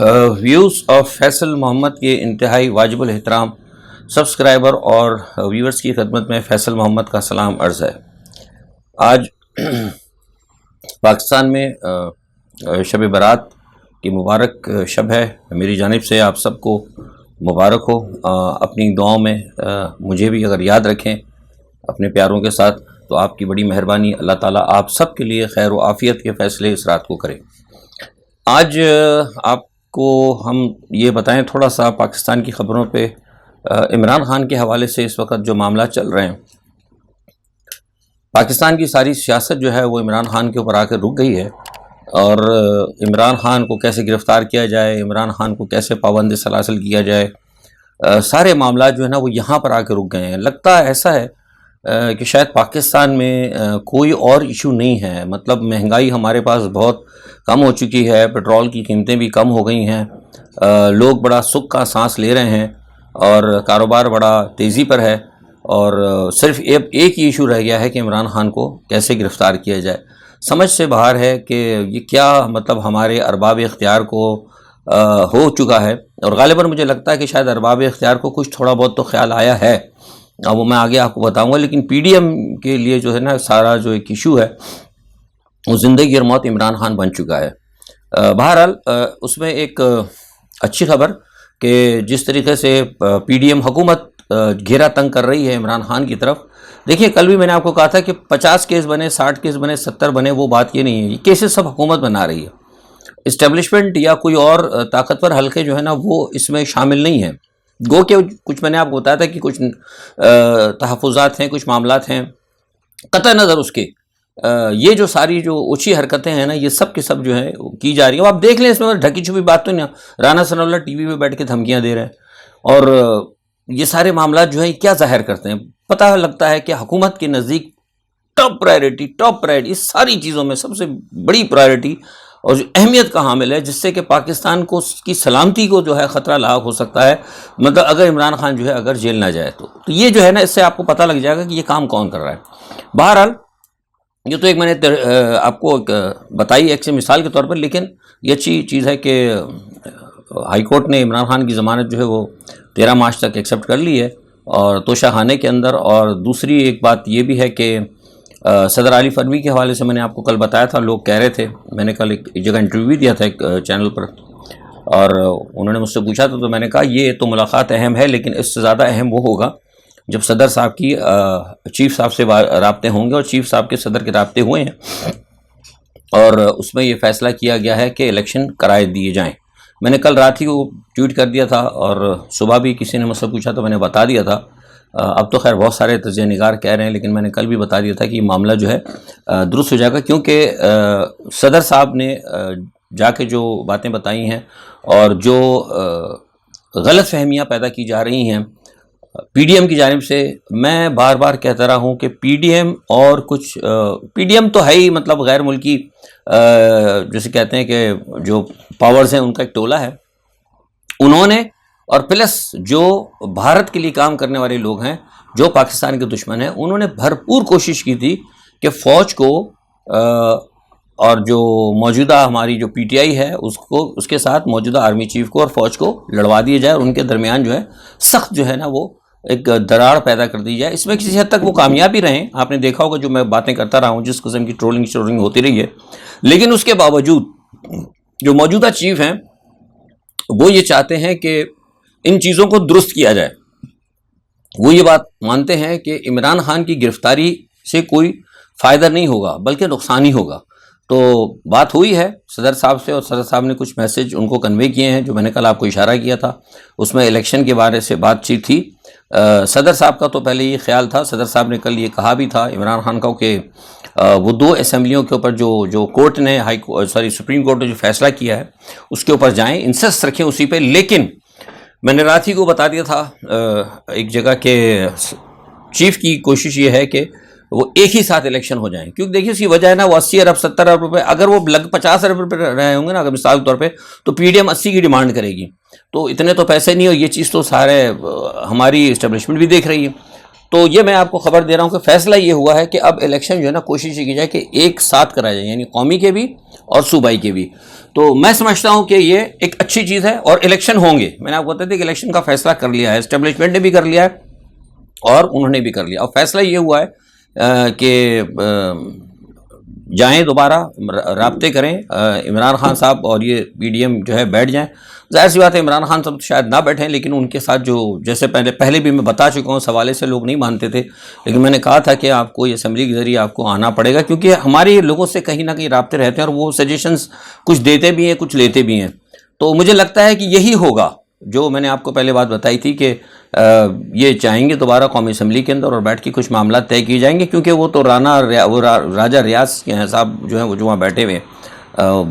Views of Faisal محمد کے انتہائی واجب الاحترام سبسکرائبر اور ویورز کی خدمت میں فیصل محمد کا سلام عرض ہے۔ آج پاکستان میں شب برات کی مبارک شب ہے۔ میری جانب سے آپ سب کو مبارک ہو۔ اپنی دعاؤں میں مجھے بھی اگر یاد رکھیں اپنے پیاروں کے ساتھ تو آپ کی بڑی مہربانی، اللہ تعالیٰ آپ سب کے لیے خیر و عافیت کے فیصلے اس رات کو کرے۔ آج آپ کو ہم یہ بتائیں تھوڑا سا پاکستان کی خبروں پہ عمران خان کے حوالے سے اس وقت جو معاملات چل رہے ہیں، پاکستان کی ساری سیاست جو ہے وہ عمران خان کے اوپر آ کے رک گئی ہے، اور عمران خان کو کیسے گرفتار کیا جائے، عمران خان کو کیسے پابند سلاسل کیا جائے، سارے معاملات جو ہے نا وہ یہاں پر آ کے رک گئے ہیں۔ لگتا ایسا ہے کہ شاید پاکستان میں کوئی اور ایشو نہیں ہے، مطلب مہنگائی ہمارے پاس بہت کم ہو چکی ہے، پیٹرول کی قیمتیں بھی کم ہو گئی ہیں، لوگ بڑا سکھ کا سانس لے رہے ہیں اور کاروبار بڑا تیزی پر ہے، اور صرف ایک ہی ایشو رہ گیا ہے کہ عمران خان کو کیسے گرفتار کیا جائے۔ سمجھ سے باہر ہے کہ یہ کیا مطلب ہمارے ارباب اختیار کو ہو چکا ہے، اور غالباً مجھے لگتا ہے کہ شاید ارباب اختیار کو کچھ تھوڑا بہت تو خیال آیا ہے، وہ میں آگے آپ کو بتاؤں گا۔ لیکن پی ڈی ایم کے لیے جو ہے نا سارا جو ایک ایشو ہے وہ زندگی اور موت عمران خان بن چکا ہے۔ بہرحال اس میں ایک اچھی خبر کہ جس طریقے سے پی ڈی ایم حکومت گھیرا تنگ کر رہی ہے عمران خان کی طرف۔ دیکھیے کل بھی میں نے آپ کو کہا تھا کہ 50 کیس بنے، 60 کیس بنے، 70 بنے، وہ بات یہ نہیں ہے، یہ کیسز سب حکومت بنا رہی ہے۔ اسٹیبلشمنٹ یا کوئی اور طاقتور حلقے جو ہے نا وہ اس میں شامل نہیں ہیں۔ گو کہ کچھ میں نے آپ کو بتایا تھا کہ کچھ تحفظات ہیں، کچھ معاملات ہیں، قطع نظر اس کے یہ جو ساری جو اونچی حرکتیں ہیں نا یہ سب کے سب جو ہے کی جا رہی ہیں۔ آپ دیکھ لیں اس میں ڈھکی چھپی بات تو نہیں، رانا ثناء اللہ ٹی وی پہ بیٹھ کے دھمکیاں دے رہے ہیں، اور یہ سارے معاملات جو ہیں کیا ظاہر کرتے ہیں؟ پتہ لگتا ہے کہ حکومت کے نزدیک ٹاپ پرائرٹی اس ساری چیزوں میں سب سے بڑی پرائرٹی اور جو اہمیت کا حامل ہے، جس سے کہ پاکستان کو کی سلامتی کو جو ہے خطرہ لاحق ہو سکتا ہے، مطلب اگر عمران خان جو ہے اگر جیل نہ جائے تو یہ جو ہے نا اس سے آپ کو پتہ لگ جائے گا کہ یہ کام کون کر رہا ہے۔ بہرحال یہ تو ایک میں نے آپ کو بتائی ایک سے مثال کے طور پر، لیکن یہ اچھی چیز ہے کہ ہائی کورٹ نے عمران خان کی ضمانت جو ہے وہ 13 مارچ تک ایکسیپٹ کر لی ہے اور توشہ خانے کے اندر۔ اور دوسری ایک بات یہ بھی ہے کہ صدر علی فروی کے حوالے سے میں نے آپ کو کل بتایا تھا، لوگ کہہ رہے تھے، میں نے کل ایک جگہ انٹرویو بھی دیا تھا ایک چینل پر، اور انہوں نے مجھ سے پوچھا تھا تو میں نے کہا یہ تو ملاقات اہم ہے، لیکن اس سے زیادہ اہم وہ ہوگا جب صدر صاحب کی چیف صاحب سے رابطے ہوں گے، اور چیف صاحب کے صدر کے رابطے ہوئے ہیں، اور اس میں یہ فیصلہ کیا گیا ہے کہ الیکشن کرائے دیے جائیں۔ میں نے کل رات ہی کو ٹویٹ کر دیا تھا، اور صبح بھی کسی نے مجھ سے پوچھا تو میں نے بتا دیا تھا۔ اب تو خیر بہت سارے تجزیہ نگار کہہ رہے ہیں، لیکن میں نے کل بھی بتا دیا تھا کہ یہ معاملہ جو ہے درست ہو جائے گا، کیونکہ صدر صاحب نے جا کے جو باتیں بتائی ہیں اور جو غلط فہمیاں پیدا کی جا رہی ہیں پی ڈی ایم کی جانب سے، میں بار بار کہتا رہا ہوں کہ پی ڈی ایم اور کچھ پی ڈی ایم تو ہے ہی مطلب غیر ملکی جسے کہتے ہیں کہ جو پاورز ہیں ان کا ایک ٹولہ ہے، انہوں نے، اور پلس جو بھارت کے لیے کام کرنے والے لوگ ہیں جو پاکستان کے دشمن ہیں، انہوں نے بھرپور کوشش کی تھی کہ فوج کو اور جو موجودہ ہماری جو پی ٹی آئی ہے اس کے ساتھ موجودہ آرمی چیف کو اور فوج کو لڑوا دیا جائے، اور ان کے درمیان جو ہے سخت جو ہے نا وہ ایک دراڑ پیدا کر دی جائے۔ اس میں کسی حد تک وہ کامیاب بھی رہیں، آپ نے دیکھا ہوگا جو میں باتیں کرتا رہا ہوں جس قسم کی ٹرولنگ ہوتی رہی ہے، لیکن اس کے باوجود جو موجودہ چیف ہیں وہ یہ چاہتے ہیں کہ ان چیزوں کو درست کیا جائے۔ وہ یہ بات مانتے ہیں کہ عمران خان کی گرفتاری سے کوئی فائدہ نہیں ہوگا بلکہ نقصان ہی ہوگا۔ تو بات ہوئی ہے صدر صاحب سے، اور صدر صاحب نے کچھ میسج ان کو کنوے کیے ہیں جو میں نے کل آپ کو اشارہ کیا تھا، اس میں الیکشن کے بارے سے بات چیت تھی۔ صدر صاحب کا تو پہلے یہ خیال تھا، صدر صاحب نے کل یہ کہا بھی تھا عمران خان کا کہ وہ 2 اسمبلیوں کے اوپر جو کورٹ نے سپریم کورٹ نے جو فیصلہ کیا ہے اس کے اوپر جائیں، انسسٹ رکھیں اسی پہ۔ لیکن میں نے رات ہی کو بتا دیا تھا ایک جگہ کہ چیف کی کوشش یہ ہے کہ وہ ایک ہی ساتھ الیکشن ہو جائیں، کیونکہ دیکھیے اس کی وجہ ہے نا وہ 80 ارب 70 ارب روپے، اگر وہ 50 ارب روپے رہے ہوں گے نا اگر مثال کے طور پہ، تو پی ڈی ایم 80 کی ڈیمانڈ کرے گی، تو اتنے تو پیسے نہیں، اور یہ چیز تو سارے ہماری اسٹیبلشمنٹ بھی دیکھ رہی ہے۔ تو یہ میں آپ کو خبر دے رہا ہوں کہ فیصلہ یہ ہوا ہے کہ اب الیکشن جو ہے نا کوشش کی جائے کہ ایک ساتھ کرایا جائے، یعنی قومی کے بھی اور صوبائی کے بھی. تو میں سمجھتا ہوں کہ یہ ایک اچھی چیز ہے اور الیکشن ہوں گے. میں نے آپ کو بتا دیا کہ الیکشن کا فیصلہ کر لیا ہے، اسٹیبلشمنٹ نے بھی کر لیا ہے اور انہوں نے بھی کر لیا. اور فیصلہ یہ ہوا ہے کہ جائیں دوبارہ رابطے کریں عمران خان صاحب اور یہ پی ڈی ایم جو ہے بیٹھ جائیں. ظاہر سی بات ہے عمران خان صاحب شاید نہ بیٹھیں، لیکن ان کے ساتھ جو جیسے پہلے بھی میں بتا چکا ہوں، اس حوالے سے لوگ نہیں مانتے تھے، لیکن میں نے کہا تھا کہ آپ کو یہ اسمبلی کے ذریعے آپ کو آنا پڑے گا، کیونکہ ہمارے لوگوں سے کہیں نہ کہیں رابطے رہتے ہیں اور وہ سجیشنز کچھ دیتے بھی ہیں کچھ لیتے بھی ہیں. تو مجھے لگتا ہے کہ یہی ہوگا جو میں نے آپ کو پہلے بات بتائی تھی کہ یہ چاہیں گے دوبارہ قومی اسمبلی کے اندر اور بیٹھ کے کچھ معاملات طے کیے جائیں گے، کیونکہ وہ تو راجہ ریاض کے ہیں صاحب جو ہیں وہ جو وہاں بیٹھے ہوئے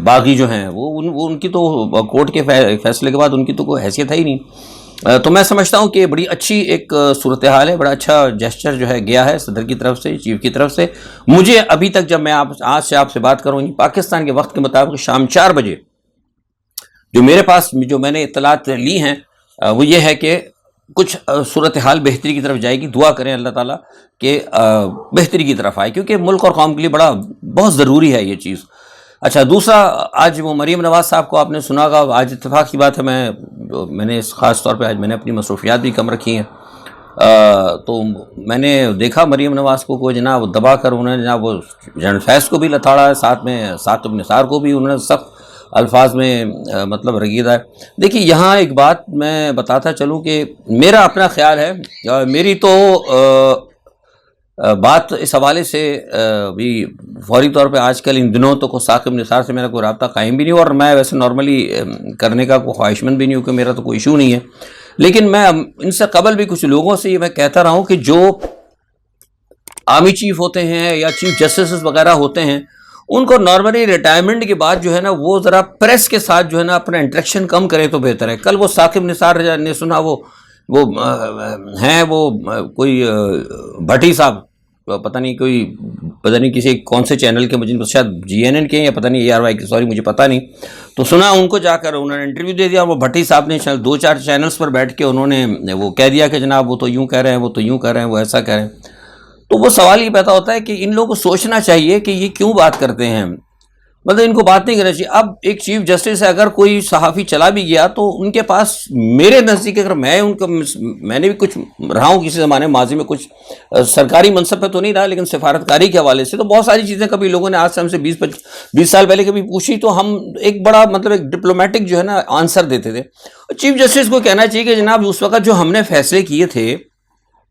باغی جو ہیں وہ ان کی تو کورٹ کے فیصلے کے بعد ان کی تو کوئی حیثیت ہے ہی نہیں. تو میں سمجھتا ہوں کہ بڑی اچھی ایک صورتحال ہے، بڑا اچھا جیسچر جو ہے گیا ہے صدر کی طرف سے، چیف کی طرف سے. مجھے ابھی تک جب میں آج سے آپ سے بات کروں پاکستان کے وقت کے مطابق شام 4 بجے جو میرے پاس جو میں نے اطلاعات لی ہیں وہ یہ ہے کہ کچھ صورتحال بہتری کی طرف جائے گی. دعا کریں اللہ تعالیٰ کہ بہتری کی طرف آئے، کیونکہ ملک اور قوم کے لیے بہت ضروری ہے یہ چیز. اچھا، دوسرا آج وہ مریم نواز صاحب کو آپ نے سنا ہوگا، آج اتفاق کی بات ہے میں نے خاص طور پہ آج میں نے اپنی مصروفیات بھی کم رکھی ہیں، تو میں نے دیکھا مریم نواز کو جناب دبا کر انہوں نے جناب وہ جنرل فیض کو بھی لتاڑا ہے، ساتھ میں ثاقب نثار کو بھی انہوں نے سخت الفاظ میں مطلب رگیدہ ہے. دیکھیے یہاں ایک بات میں بتاتا چلوں کہ میرا اپنا خیال ہے، میری تو بات اس حوالے سے بھی فوری طور پہ آج کل ان دنوں تو ثاقب نثار سے میرا کوئی رابطہ قائم بھی نہیں، اور میں ویسے نارملی کرنے کا کوئی خواہشمند بھی نہیں ہوں کہ میرا تو کوئی ایشو نہیں ہے. لیکن میں ان سے قبل بھی کچھ لوگوں سے یہ میں کہتا رہا ہوں کہ جو آرمی چیف ہوتے ہیں یا چیف جسٹس وغیرہ ہوتے ہیں، ان کو نارملی ریٹائرمنٹ کے بعد جو ہے نا وہ ذرا پریس کے ساتھ جو ہے نا اپنا انٹریکشن کم کرے تو بہتر ہے. کل وہ ثاقب نثار نے سنا وہ ہیں وہ کوئی بھٹی صاحب، پتہ نہیں کسی کون سے چینل کے، مجھے شاید GNN کے یا پتہ نہیں ARY کے، سوری مجھے پتہ نہیں، تو سنا ان کو جا کر انہوں نے انٹرویو دے دیا. وہ بھٹی صاحب نے 2-4 چینلز پر بیٹھ کے انہوں نے وہ کہہ دیا کہ جناب وہ تو یوں کہہ رہے ہیں، وہ تو یوں کہہ رہے ہیں، وہ ایسا کہہ رہے ہیں. تو وہ سوال یہ پیدا ہوتا ہے کہ ان لوگوں کو سوچنا چاہیے کہ یہ کیوں بات کرتے ہیں، مطلب ان کو بات نہیں کرنا چاہیے. اب ایک چیف جسٹس ہے، اگر کوئی صحافی چلا بھی گیا تو ان کے پاس میرے نزدیک، اگر میں نے بھی کچھ رہا ہوں کسی زمانے ماضی میں، کچھ سرکاری منصب پہ تو نہیں رہا لیکن سفارتکاری کے حوالے سے تو بہت ساری چیزیں کبھی لوگوں نے آج سے ہم سے 20 سال پہلے کبھی پوچھی تو ہم ایک بڑا مطلب ایک ڈپلومیٹک جو ہے نا آنسر دیتے تھے. چیف جسٹس کو کہنا چاہیے کہ جناب اس وقت جو ہم نے فیصلے کیے تھے،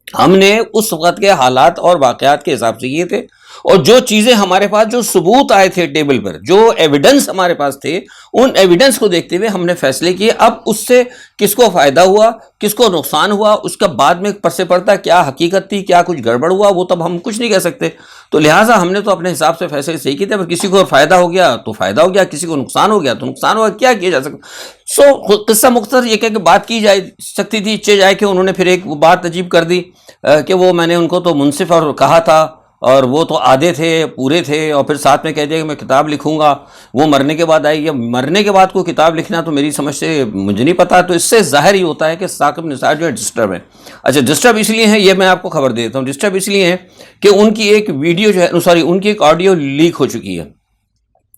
ہم نے اس وقت کے حالات اور واقعات کے حساب سے کیے تھے، اور جو چیزیں ہمارے پاس جو ثبوت آئے تھے ٹیبل پر، جو ایویڈنس ہمارے پاس تھے، ان ایویڈنس کو دیکھتے ہوئے ہم نے فیصلے کیے. اب اس سے کس کو فائدہ ہوا، کس کو نقصان ہوا، اس کا بعد میں پرسے پڑتا کیا حقیقت تھی، کیا کچھ گڑبڑ ہوا، وہ تب ہم کچھ نہیں کہہ سکتے. تو لہٰذا ہم نے تو اپنے حساب سے فیصلے صحیح کیے تھے. پر کسی کو فائدہ ہو گیا تو فائدہ ہو گیا، کسی کو نقصان ہو گیا تو نقصان ہوا، کیا کیا جا سکتا. قصہ مختصر یہ کہ بات کی جائے سکتی تھی، اچھے جائے کہ انہوں نے پھر ایک بات عجیب کر دی کہ وہ میں نے ان کو تو منصف اور کہا تھا، اور وہ تو آدھے تھے پورے تھے، اور پھر ساتھ میں کہہ دیا کہ میں کتاب لکھوں گا. وہ مرنے کے بعد آئی، یا مرنے کے بعد کوئی کتاب لکھنا تو میری سمجھ سے مجھے نہیں پتا. تو اس سے ظاہر ہی ہوتا ہے کہ ثاقب نثار جو ہے ڈسٹرب ہے. اچھا، ڈسٹرب اس لیے ہیں، یہ میں آپ کو خبر دیتا ہوں. ڈسٹرب اس لیے ہیں کہ ان کی ایک ویڈیو جو ہے ان کی ایک آڈیو لیک ہو چکی ہے،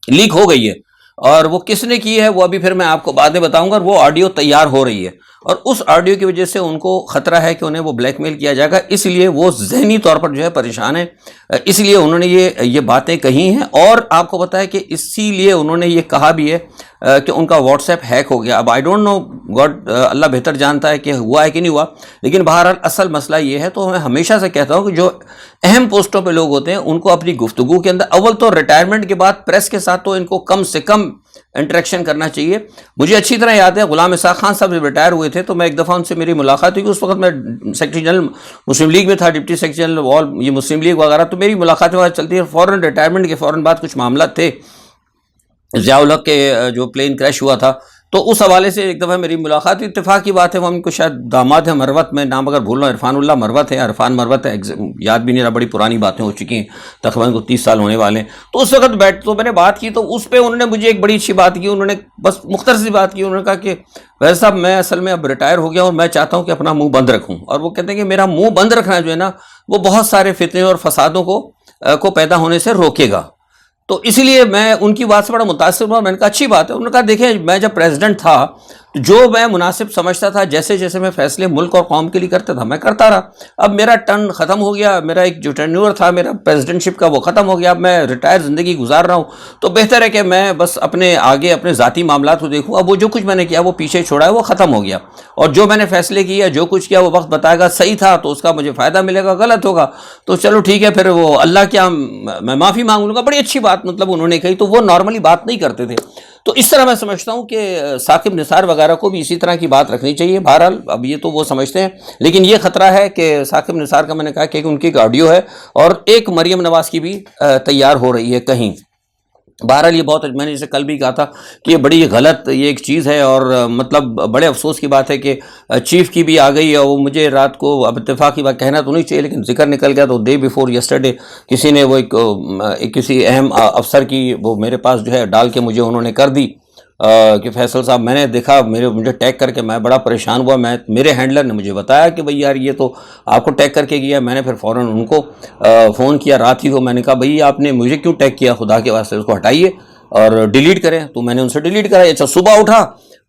لیک ہو گئی ہے، اور وہ کس نے کی ہے وہ ابھی پھر میں آپ کو بعد میں بتاؤں گا. اور وہ آڈیو تیار ہو رہی ہے، اور اس آڈیو کی وجہ سے ان کو خطرہ ہے کہ انہیں وہ بلیک میل کیا جائے گا، اس لیے وہ ذہنی طور پر جو ہے پریشان ہیں. اس لیے انہوں نے یہ باتیں کہی ہیں. اور آپ کو پتہ ہے کہ اسی لیے انہوں نے یہ کہا بھی ہے کہ ان کا واٹس ایپ ہیک ہو گیا. اب آئی ڈونٹ نو، گاڈ اللہ بہتر جانتا ہے کہ ہوا ہے کہ نہیں ہوا، لیکن بہرحال اصل مسئلہ یہ ہے. تو میں ہمیشہ سے کہتا ہوں کہ جو اہم پوسٹوں پہ لوگ ہوتے ہیں ان کو اپنی گفتگو کے اندر اول تو ریٹائرمنٹ کے بعد پریس کے ساتھ تو ان کو کم سے کم انٹریکشن کرنا چاہیے. مجھے اچھی طرح یاد ہے غلام اسحاق خان صاحب جب ریٹائر ہوئے تھے تو میں ایک دفعہ ان سے میری ملاقات ہوئی کہ اس وقت میں سیکرٹری جنرل مسلم لیگ میں تھا، ڈپٹی سیکرٹری جنرل آل یہ مسلم لیگ وغیرہ. تو میری ملاقاتیں وغیرہ چلتی ہے. فوراً ریٹائرمنٹ کے فوراً بعد کچھ معاملات تھے، ضیاء الحق کے جو پلین کریش ہوا تھا تو اس حوالے سے ایک دفعہ میری ملاقات ہوئی، اتفاق کی بات ہے وہ ہم کو شاید داماد ہیں مروت میں، نام اگر بھول رہا ہوں عرفان اللہ مروت ہے، عرفان مروت ہے، یاد بھی نہیں رہا، بڑی پرانی باتیں ہو چکی ہیں، تقریباً کو 30 سال ہونے والے ہیں۔ تو اس وقت تو میں نے بات کی، تو اس پہ انہوں نے مجھے ایک بڑی اچھی بات کی، انہوں نے بس مختصر سی بات کی، انہوں نے کہا کہ ویسے صاحب میں اصل میں اب ریٹائر ہو گیا اور میں چاہتا ہوں کہ اپنا منہ بند رکھوں، اور وہ کہتے ہیں کہ میرا منہ بند رکھنا جو ہے نا وہ بہت سارے فتنے اور فسادوں کو پیدا ہونے سے روکے گا۔ تو اسی لیے میں ان کی بات سے بڑا متاثر ہوا، میں نے کہا اچھی بات ہے۔ انہوں نے کہا دیکھیں میں جب پریزیڈنٹ تھا جو میں مناسب سمجھتا تھا، جیسے جیسے میں فیصلے ملک اور قوم کے لیے کرتا تھا میں کرتا رہا، اب میرا ٹرن ختم ہو گیا، میرا ایک جو ٹرنیور تھا میرا پریزیڈنٹ شپ کا وہ ختم ہو گیا، اب میں ریٹائر زندگی گزار رہا ہوں، تو بہتر ہے کہ میں بس اپنے آگے اپنے ذاتی معاملات کو دیکھوں، اب وہ جو کچھ میں نے کیا وہ پیچھے چھوڑا ہے وہ ختم ہو گیا، اور جو میں نے فیصلے کیا جو کچھ کیا وہ وقت بتائے گا، صحیح تھا تو اس کا مجھے فائدہ ملے گا، غلط ہوگا تو چلو ٹھیک ہے پھر وہ اللہ کیا میں معافی مانگ لوں گا۔ بڑی اچھی بات مطلب انہوں نے کہی، تو وہ نارملی بات نہیں کرتے تھے۔ تو اس طرح میں سمجھتا ہوں کہ ثاقب نثار وغیرہ کو بھی اسی طرح کی بات رکھنی چاہیے۔ بہرحال اب یہ تو وہ سمجھتے ہیں، لیکن یہ خطرہ ہے کہ ثاقب نثار کا میں نے کہا کہ ان کی ایک آڈیو ہے اور ایک مریم نواز کی بھی تیار ہو رہی ہے کہیں۔ بہرحال یہ بہت، میں نے جیسے کل بھی کہا تھا کہ یہ بڑی غلط یہ ایک چیز ہے، اور مطلب بڑے افسوس کی بات ہے کہ چیف کی بھی آ گئی ہے۔ وہ مجھے رات کو اب اتفاقی بات کہنا تو نہیں چاہیے لیکن ذکر نکل گیا، تو ڈے بیفور یسٹرڈے کسی نے وہ ایک کسی اہم افسر کی وہ میرے پاس جو ہے ڈال کے مجھے انہوں نے کر دی کہ فیصل صاحب، میں نے دیکھا مجھے ٹیگ کر کے میں بڑا پریشان ہوا، میرے ہینڈلر نے مجھے بتایا کہ بھئی یار یہ تو آپ کو ٹیگ کر کے گیا۔ میں نے پھر فوراً ان کو فون کیا رات ہی کو، میں نے کہا بھئی آپ نے مجھے کیوں ٹیگ کیا، خدا کے واسطے اس کو ہٹائیے اور ڈیلیٹ کریں۔ تو میں نے ان سے ڈیلیٹ کرایا۔ اچھا صبح اٹھا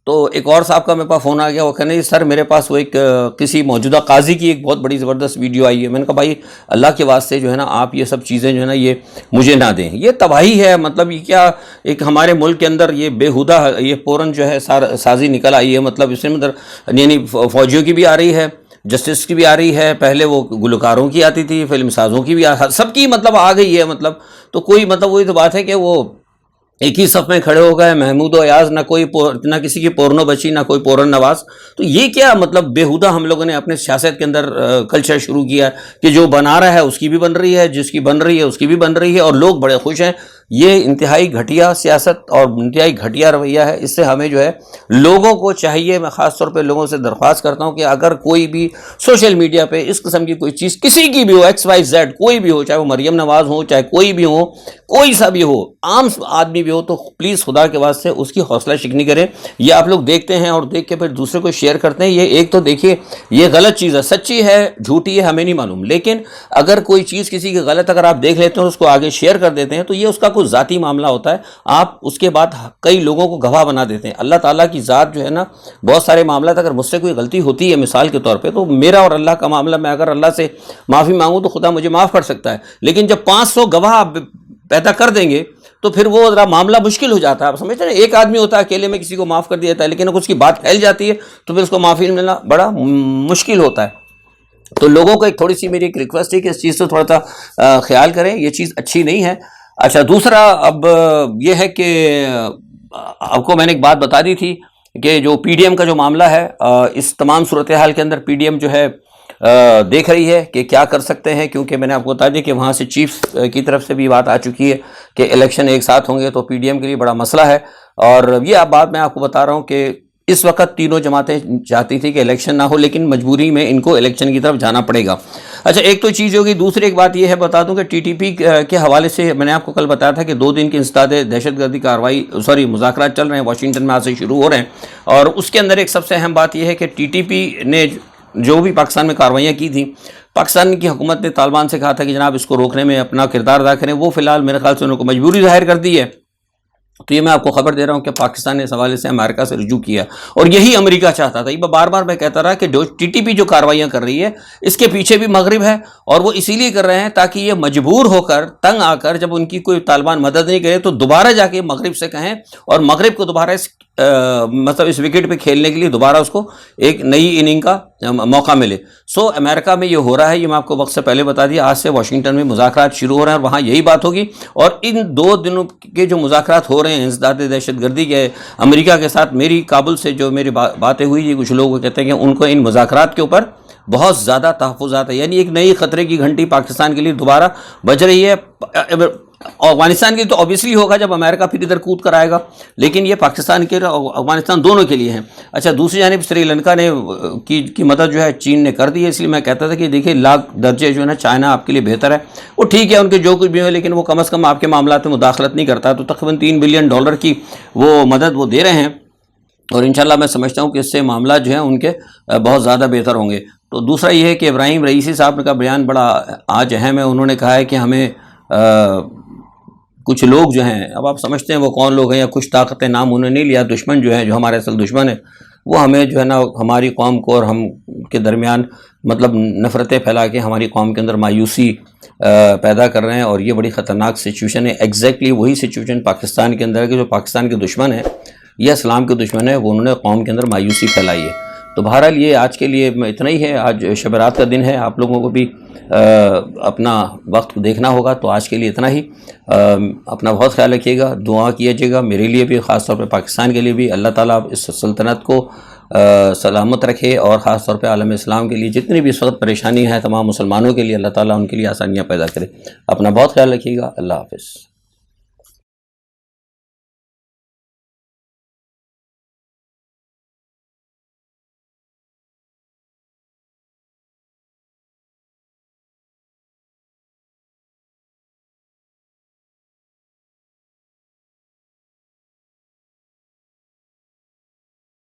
تو ایک اور صاحب کا میرے پاس فون آ گیا، وہ کہنے جی سر میرے پاس وہ ایک کسی موجودہ قاضی کی ایک بہت بڑی زبردست ویڈیو آئی ہے۔ میں نے کہا بھائی اللہ کے واسطے جو ہے نا آپ یہ سب چیزیں جو ہے نا یہ مجھے نہ دیں، یہ تباہی ہے۔ مطلب یہ کیا ایک ہمارے ملک کے اندر یہ بےہودہ یہ پورن جو ہے سازی نکل آئی ہے، مطلب اس میں یعنی فوجیوں کی بھی آ رہی ہے، جسٹس کی بھی آ رہی ہے، پہلے وہ گلوکاروں کی آتی تھی، فلم سازوں کی بھی سب کی مطلب آ گئی ہے۔ مطلب تو کوئی مطلب وہی تو بات ہے کہ وہ ایک ہی صف میں کھڑے ہو گئے، محمود و ایاز، نہ کسی کی پورنو بچی نہ کوئی پورن نواز۔ تو یہ کیا مطلب بےہودہ ہم لوگوں نے اپنے سیاست کے اندر کلچر شروع کیا کہ جو بنا رہا ہے اس کی بھی بن رہی ہے، جس کی بن رہی ہے اس کی بھی بن رہی ہے، اور لوگ بڑے خوش ہیں۔ یہ انتہائی گھٹیا سیاست اور انتہائی گھٹیا رویہ ہے۔ اس سے ہمیں جو ہے لوگوں کو چاہیے، میں خاص طور پہ لوگوں سے درخواست کرتا ہوں کہ اگر کوئی بھی سوشل میڈیا پہ اس قسم کی کوئی چیز کسی کی بھی ہو، XYZ کوئی بھی ہو، چاہے وہ مریم نواز ہو، چاہے کوئی بھی ہو، کوئی سا بھی ہو، عام آدمی بھی ہو، تو پلیز خدا کے واسطے اس کی حوصلہ شکنی کریں۔ یہ آپ لوگ دیکھتے ہیں اور دیکھ کے پھر دوسرے کو شیئر کرتے ہیں، یہ ایک تو دیکھیے یہ غلط چیز ہے، سچی ہے جھوٹی ہے ہمیں نہیں معلوم، لیکن اگر کوئی چیز کسی کی غلط اگر آپ دیکھ لیتے ہیں اور اس کو آگے شیئر کر دیتے ہیں تو یہ اس کا کوئی ذاتی معاملہ ہوتا ہے، آپ اس کے بعد کئی لوگوں کو گواہ بنا دیتے ہیں۔ اللہ تعالیٰ کی ذات جو ہے نا بہت سارے معاملات، اگر مجھ سے کوئی غلطی ہوتی ہے مثال کے طور پہ، تو میرا اور اللہ کا معاملہ، میں اگر اللہ سے معافی مانگوں تو خدا مجھے معاف کر سکتا ہے، لیکن جب 500 گواہ آپ پیدا کر دیں گے تو پھر وہ ذرا معاملہ مشکل ہو جاتا ہے۔ آپ سمجھتے ہیں ایک آدمی ہوتا ہے اکیلے میں کسی کو معاف کر دیا جاتا ہے، لیکن اگر اس کی بات پھیل جاتی ہے تو پھر اس کو معافی ملنا بڑا مشکل ہوتا ہے۔ تو لوگوں کو ایک تھوڑی سی میری ایک ریکویسٹ ہے کہ اس چیز سے تھوڑا سا خیال کریں، یہ چیز اچھی نہیں ہے۔ اچھا دوسرا اب یہ ہے کہ آپ کو میں نے ایک بات بتا دی تھی کہ جو پی ڈی ایم کا جو معاملہ ہے، اس تمام صورتحال کے اندر پی ڈی ایم جو ہے دیکھ رہی ہے کہ کیا کر سکتے ہیں، کیونکہ میں نے آپ کو بتا دیا کہ وہاں سے چیف کی طرف سے بھی بات آ چکی ہے کہ الیکشن ایک ساتھ ہوں گے تو پی ڈی ایم کے لیے بڑا مسئلہ ہے۔ اور یہ بات میں آپ کو بتا رہا ہوں کہ اس وقت تینوں جماعتیں چاہتی تھی کہ الیکشن نہ ہو، لیکن مجبوری میں ان کو الیکشن کی طرف جانا پڑے گا۔ اچھا ایک تو چیز ہوگی، دوسری ایک بات یہ ہے بتا دوں کہ ٹی ٹی پی کے حوالے سے میں نے آپ کو کل بتایا تھا کہ 2 دن کی انسداد دہشت گردی کارروائی مذاکرات چل رہے ہیں، واشنگٹن میں آج سے شروع ہو رہے ہیں، اور اس کے اندر ایک سب سے اہم بات یہ ہے کہ ٹی ٹی پی نے جو بھی پاکستان میں کارروائیاں کی تھیں، پاکستان کی حکومت نے طالبان سے کہا تھا کہ جناب اس کو روکنے میں اپنا کردار ادا کریں، وہ فی الحال میرے خیال سے انہوں کو مجبوری ظاہر کر دی ہے۔ تو یہ میں آپ کو خبر دے رہا ہوں کہ پاکستان نے اس حوالے سے امریکہ سے رجوع کیا، اور یہی امریکہ چاہتا تھا۔ یہ بار بار میں کہتا رہا کہ جو ٹی ٹی پی جو کارروائیاں کر رہی ہے اس کے پیچھے بھی مغرب ہے، اور وہ اسی لیے کر رہے ہیں تاکہ یہ مجبور ہو کر تنگ آ کر جب ان کی کوئی طالبان مدد نہیں کرے تو دوبارہ جا کے مغرب سے کہیں، اور مغرب کو دوبارہ اس وکٹ پہ کھیلنے کے لیے دوبارہ اس کو ایک نئی اننگ کا موقع ملے۔ سو امریکہ میں یہ ہو رہا ہے، یہ میں آپ کو وقت سے پہلے بتا دیا، آج سے واشنگٹن میں مذاکرات شروع ہو رہے ہیں اور وہاں یہی بات ہوگی، اور ان 2 دنوں کے جو مذاکرات ہو رہے ہیں انسداد دہشت گردی کے امریکہ کے ساتھ، میری کابل سے جو میری باتیں ہوئی، کچھ لوگ کہتے ہیں کہ ان کو ان مذاکرات کے اوپر بہت زیادہ تحفظات ہے، یعنی ایک نئی خطرے کی گھنٹی پاکستان کے لیے دوبارہ بج رہی ہے۔ افغانستان کی تو اوبیسلی ہوگا جب امریکہ پھر ادھر کود کر آئے گا، لیکن یہ پاکستان کے افغانستان دونوں کے لیے ہیں۔ اچھا دوسری جانب سری لنکا نے کی مدد جو ہے چین نے کر دی ہے، اس لیے میں کہتا تھا کہ دیکھیے لاکھ درجے جو ہے نا چائنا آپ کے لیے بہتر ہے، وہ ٹھیک ہے ان کے جو کچھ بھی ہو، لیکن وہ کم از کم آپ کے معاملات میں مداخلت نہیں کرتا، تو تقریباً $3 بلین کی وہ مدد وہ دے رہے ہیں، اور انشاءاللہ میں سمجھتا ہوں کہ اس سے معاملات جو ہیں ان کے بہت زیادہ بہتر ہوں گے۔ تو دوسرا یہ ہے کہ ابراہیم رئیسی صاحب کا بیان بڑا آج اہم ہے، انہوں نے کہا ہے کہ ہمیں کچھ لوگ جو ہیں، اب آپ سمجھتے ہیں وہ کون لوگ ہیں، یا کچھ طاقتیں نام انہوں نے نہیں لیا، دشمن جو ہیں، جو ہمارے اصل دشمن ہیں، وہ ہمیں جو ہے نا ہماری قوم کو اور ہم کے درمیان مطلب نفرتیں پھیلا کے ہماری قوم کے اندر مایوسی پیدا کر رہے ہیں، اور یہ بڑی خطرناک سچویشن ہے۔ ایگزیکٹلی وہی سچویشن پاکستان کے اندر ہے کہ جو پاکستان کے دشمن ہیں یا اسلام کے دشمن ہیں، وہ انہوں نے قوم کے اندر مایوسی پھیلائی ہے۔ تو بہرحال یہ آج کے لیے اتنا ہی ہے، آج شب برات کا دن ہے، آپ لوگوں کو بھی اپنا وقت دیکھنا ہوگا، تو آج کے لیے اتنا ہی۔ اپنا بہت خیال رکھیے گا، دعا کیجیے گا میرے لیے بھی، خاص طور پہ پاکستان کے لیے بھی، اللہ تعالیٰ اس سلطنت کو سلامت رکھے، اور خاص طور پہ عالم اسلام کے لیے جتنی بھی اس وقت پریشانی ہے تمام مسلمانوں کے لیے اللہ تعالیٰ ان کے لیے آسانیاں پیدا کرے۔ اپنا بہت خیال رکھیے گا، اللہ حافظ۔